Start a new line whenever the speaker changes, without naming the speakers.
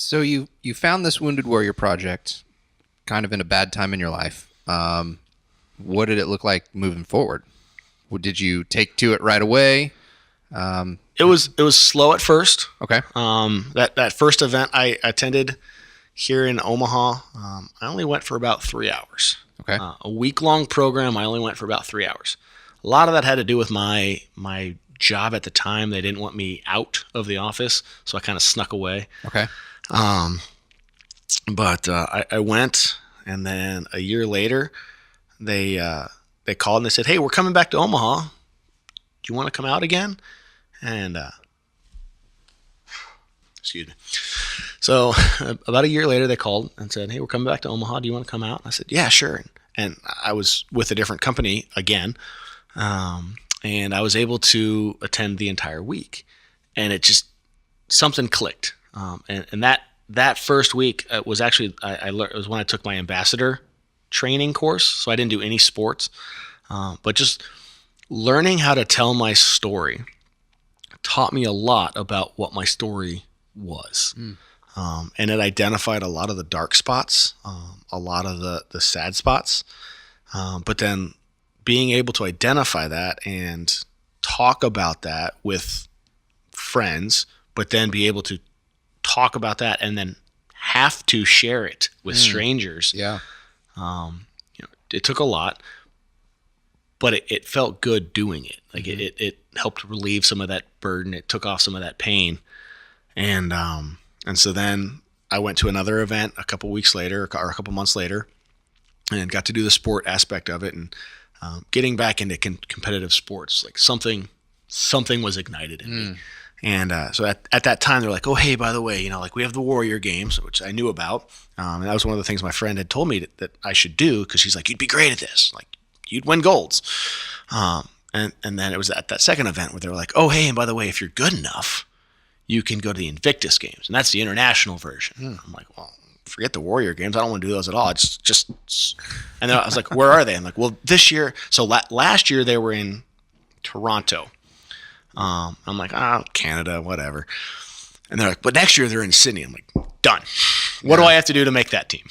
So you found this Wounded Warrior project kind of in a bad time in your life. What did it look like moving forward? Did you take to it right away?
It was slow at first.
Okay.
That first event I attended here in Omaha, I only went for about 3 hours.
Okay.
A week-long program, I only went for about 3 hours. A lot of that had to do with my job at the time. They didn't want me out of the office, so I kind of snuck away.
Okay.
But I went, and then a year later, they called and they said, "Hey, we're coming back to Omaha. Do you want to come out again?" And excuse me. So about a year later, they called and said, "Hey, we're coming back to Omaha. Do you want to come out?" And I said, "Yeah, sure." And I was with a different company again, and I was able to attend the entire week, and it just something clicked. And that first week was actually I learned, it was when I took my ambassador training course. So I didn't do any sports, but just learning how to tell my story taught me a lot about what my story was. And it identified a lot of the dark spots, a lot of the sad spots. But then being able to identify that and talk about that with friends, but then be able to talk about that and then have to share it with strangers.
Yeah.
It took a lot, but it felt good doing it. Like it helped relieve some of that burden. It took off some of that pain. And so then I went to another event a couple weeks later or a couple months later and got to do the sport aspect of it and getting back into competitive sports. Like something was ignited in me. And so at that time, they're like, "Oh, hey, by the way, like we have the Warrior Games," which I knew about. And that was one of the things my friend had told me that I should do because she's like, "You'd be great at this. Like, you'd win golds." And then it was at that second event where they were like, "Oh, hey, and by the way, if you're good enough, you can go to the Invictus Games." And that's the international version. I'm like, "Well, forget the Warrior Games. I don't want to do those at all. It's just." And then I was like, "Where are they?" I'm like, "Well, this year." So last year they were in Toronto. I'm like, Canada, whatever. And they're like, "But next year they're in Sydney." I'm like, "Done. What do I have to do to make that team?"